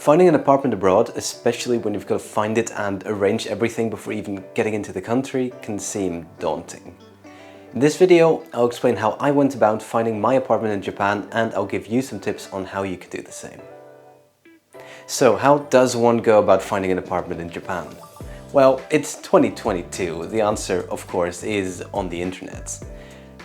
Finding an apartment abroad, especially when you've got to find it and arrange everything before even getting into the country, can seem daunting. In this video, I'll explain how I went about finding my apartment in Japan, and I'll give you some tips on how you can do the same. So, how does one go about finding an apartment in Japan? Well, it's 2022. The answer, of course, is on the internet.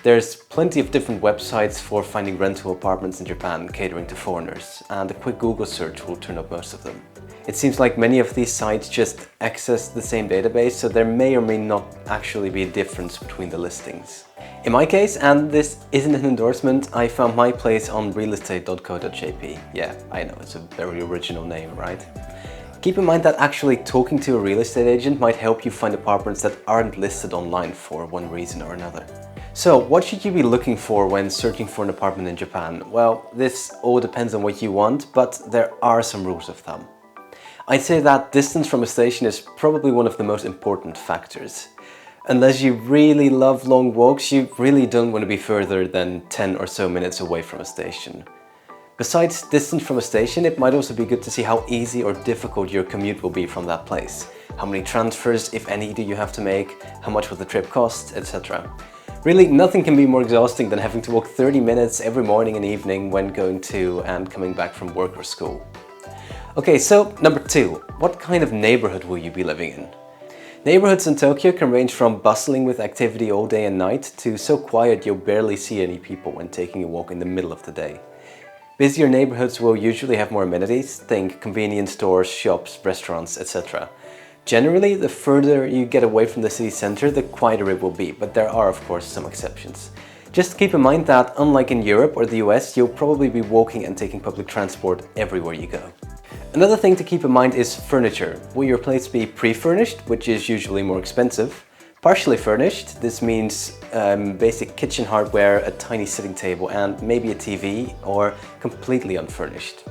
There's plenty of different websites for finding rental apartments in Japan catering to foreigners, and a quick Google search will turn up most of them. It seems like many of these sites just access the same database, so there may or may not actually be a difference between the listings. In my case, and this isn't an endorsement, I found my place on realestate.co.jp. Yeah, I know, it's a very original name, right? Keep in mind that actually talking to a real estate agent might help you find apartments that aren't listed online for one reason or another. So, what should you be looking for when searching for an apartment in Japan? Well, this all depends on what you want, but there are some rules of thumb. I'd say that distance from a station is probably one of the most important factors. Unless you really love long walks, you really don't want to be further than 10 or so minutes away from a station. Besides distance from a station, it might also be good to see how easy or difficult your commute will be from that place. How many transfers, if any, do you have to make? How much will the trip cost, etc. Really, nothing can be more exhausting than having to walk 30 minutes every morning and evening when going to and coming back from work or school. Okay, so number 2, what kind of neighborhood will you be living in? Neighborhoods in Tokyo can range from bustling with activity all day and night to so quiet you'll barely see any people when taking a walk in the middle of the day. Busier neighborhoods will usually have more amenities, think convenience stores, shops, restaurants, etc. Generally, the further you get away from the city center, the quieter it will be, but there are of course some exceptions. Just keep in mind that unlike in Europe or the US, you'll probably be walking and taking public transport everywhere you go. Another thing to keep in mind is furniture. Will your place be pre-furnished, which is usually more expensive? Partially furnished, this means basic kitchen hardware, a tiny sitting table and maybe a TV, or completely unfurnished.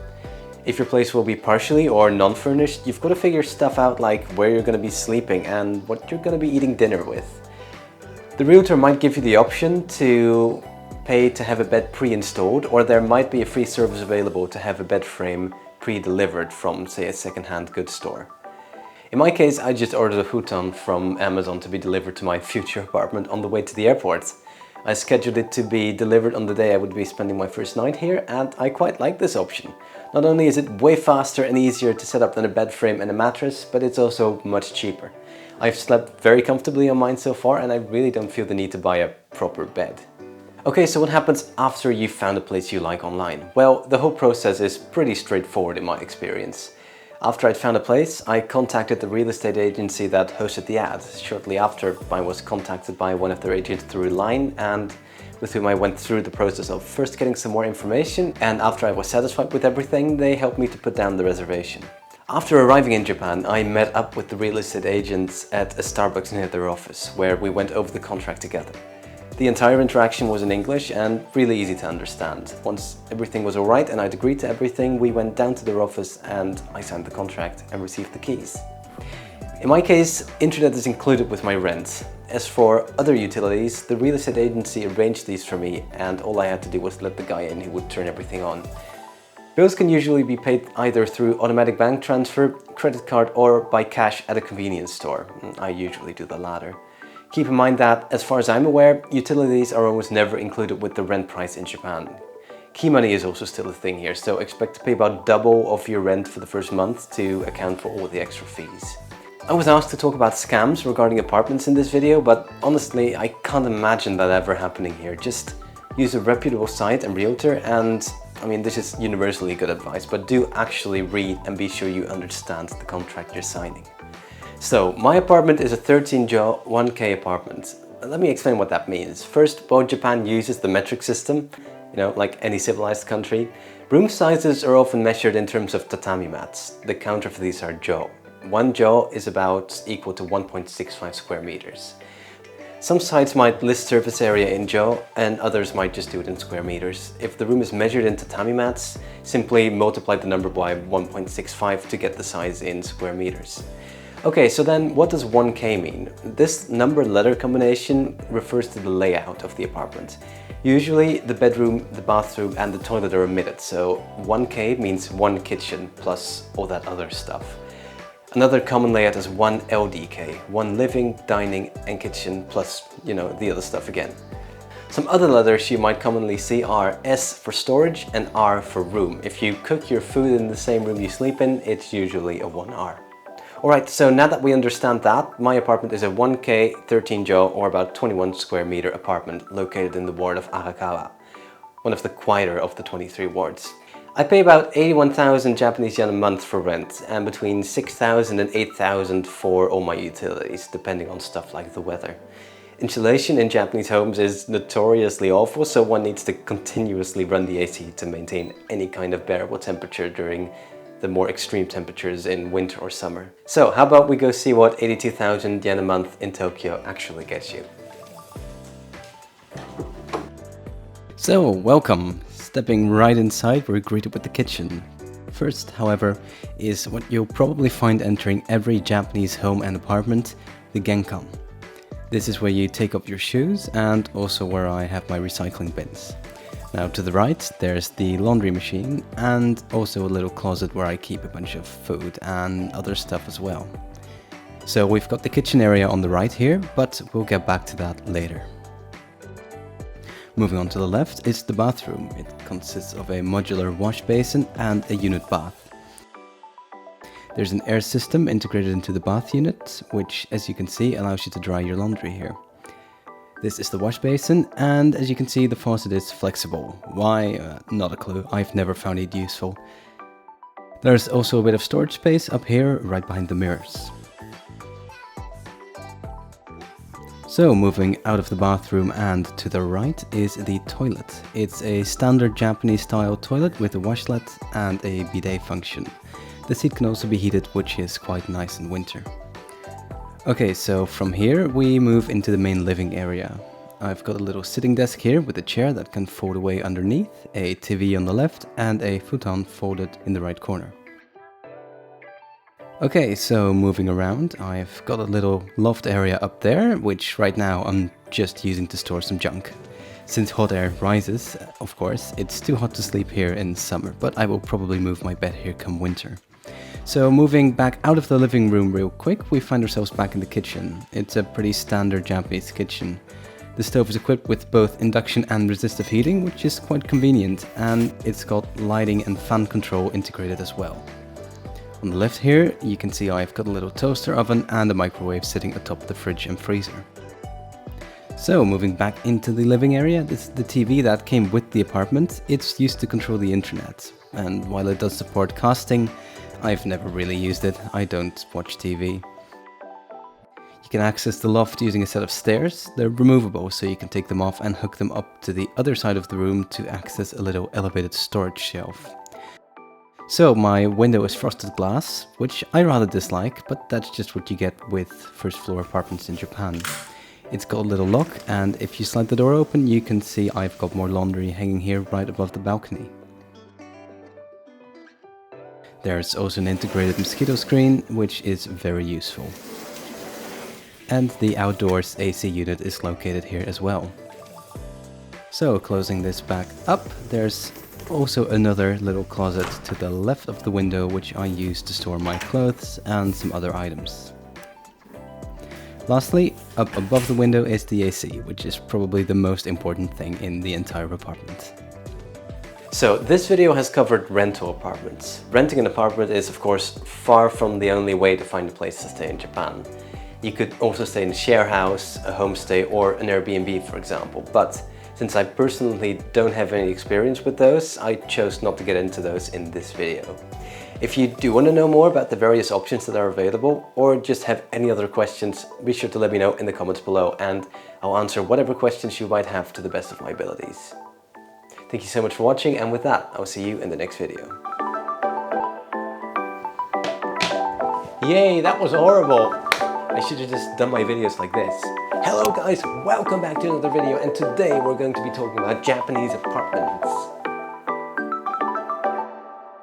If your place will be partially or non-furnished, you've got to figure stuff out like where you're going to be sleeping and what you're going to be eating dinner with. The realtor might give you the option to pay to have a bed pre-installed, or there might be a free service available to have a bed frame pre-delivered from, say, a second-hand goods store. In my case, I just ordered a futon from Amazon to be delivered to my future apartment on the way to the airport. I scheduled it to be delivered on the day I would be spending my first night here, and I quite like this option. Not only is it way faster and easier to set up than a bed frame and a mattress, but it's also much cheaper. I've slept very comfortably on mine so far, and I really don't feel the need to buy a proper bed. Okay, so what happens after you've found a place you like online? Well, the whole process is pretty straightforward in my experience. After I'd found a place, I contacted the real estate agency that hosted the ad. Shortly after, I was contacted by one of their agents through line, and with whom I went through the process of first getting some more information, and after I was satisfied with everything, they helped me to put down the reservation. After arriving in Japan, I met up with the real estate agents at a Starbucks near their office, where we went over the contract together. The entire interaction was in English and really easy to understand. Once everything was alright and I'd agreed to everything, we went down to their office and I signed the contract and received the keys. In my case, internet is included with my rent. As for other utilities, the real estate agency arranged these for me, and all I had to do was let the guy in who would turn everything on. Bills can usually be paid either through automatic bank transfer, credit card, or by cash at a convenience store. I usually do the latter. Keep in mind that, as far as I'm aware, utilities are almost never included with the rent price in Japan. Key money is also still a thing here, so expect to pay about double of your rent for the first month to account for all the extra fees. I was asked to talk about scams regarding apartments in this video, but honestly, I can't imagine that ever happening here. Just use a reputable site and realtor, and this is universally good advice, but do actually read and be sure you understand the contract you're signing. So, my apartment is a 13-jo 1K apartment. Let me explain what that means. First, while Japan uses the metric system, like any civilized country, room sizes are often measured in terms of tatami mats. The counter for these are jo. 1 jo is about equal to 1.65 square meters. Some sites might list surface area in jo, and others might just do it in square meters. If the room is measured in tatami mats, simply multiply the number by 1.65 to get the size in square meters. Okay, so then what does 1K mean? This number-letter combination refers to the layout of the apartment. Usually the bedroom, the bathroom and the toilet are omitted, so 1K means one kitchen plus all that other stuff. Another common layout is 1 LDK, one living, dining and kitchen plus, the other stuff again. Some other letters you might commonly see are S for storage and R for room. If you cook your food in the same room you sleep in, it's usually a 1R. Alright, so now that we understand that, my apartment is a 1K 13-jo or about 21 square meter apartment located in the ward of Arakawa, one of the quieter of the 23 wards. I pay about 81,000 Japanese yen a month for rent and between 6,000 and 8,000 for all my utilities, depending on stuff like the weather. Insulation in Japanese homes is notoriously awful, so one needs to continuously run the AC to maintain any kind of bearable temperature during the more extreme temperatures in winter or summer. So how about we go see what 82,000 yen a month in Tokyo actually gets you. So welcome! Stepping right inside, we're greeted with the kitchen. First, however, is what you'll probably find entering every Japanese home and apartment, the genkan. This is where you take off your shoes and also where I have my recycling bins. Now to the right, there's the laundry machine and also a little closet where I keep a bunch of food and other stuff as well. So we've got the kitchen area on the right here, but we'll get back to that later. Moving on to the left is the bathroom. It consists of a modular wash basin and a unit bath. There's an air system integrated into the bath unit, which, as you can see, allows you to dry your laundry here. This is the wash basin, and as you can see, the faucet is flexible. Why? Not a clue. I've never found it useful. There's also a bit of storage space up here, right behind the mirrors. So, moving out of the bathroom and to the right is the toilet. It's a standard Japanese style toilet with a washlet and a bidet function. The seat can also be heated, which is quite nice in winter. Okay, so from here we move into the main living area. I've got a little sitting desk here with a chair that can fold away underneath, a TV on the left and a futon folded in the right corner. Okay, so moving around, I've got a little loft area up there, which right now I'm just using to store some junk. Since hot air rises, of course, it's too hot to sleep here in summer, but I will probably move my bed here come winter. So moving back out of the living room real quick, we find ourselves back in the kitchen. It's a pretty standard Japanese kitchen. The stove is equipped with both induction and resistive heating, which is quite convenient, and it's got lighting and fan control integrated as well. On the left here, you can see I've got a little toaster oven and a microwave sitting atop the fridge and freezer. So moving back into the living area, this is the TV that came with the apartment. It's used to control the internet, and while it does support casting, I've never really used it. I don't watch TV. You can access the loft using a set of stairs. They're removable, so you can take them off and hook them up to the other side of the room to access a little elevated storage shelf. So my window is frosted glass, which I rather dislike, but that's just what you get with first floor apartments in Japan. It's got a little lock, and if you slide the door open, you can see I've got more laundry hanging here right above the balcony. There's also an integrated mosquito screen, which is very useful. And the outdoors AC unit is located here as well. So closing this back up, there's also another little closet to the left of the window, which I use to store my clothes and some other items. Lastly, up above the window is the AC, which is probably the most important thing in the entire apartment. So this video has covered rental apartments. Renting an apartment is of course far from the only way to find a place to stay in Japan. You could also stay in a share house, a homestay or an Airbnb for example, but since I personally don't have any experience with those, I chose not to get into those in this video. If you do want to know more about the various options that are available or just have any other questions, be sure to let me know in the comments below and I'll answer whatever questions you might have to the best of my abilities. Thank you so much for watching, and with that, I'll see you in the next video. Yay, that was horrible! I should have just done my videos like this. Hello guys, welcome back to another video, and today we're going to be talking about Japanese apartments.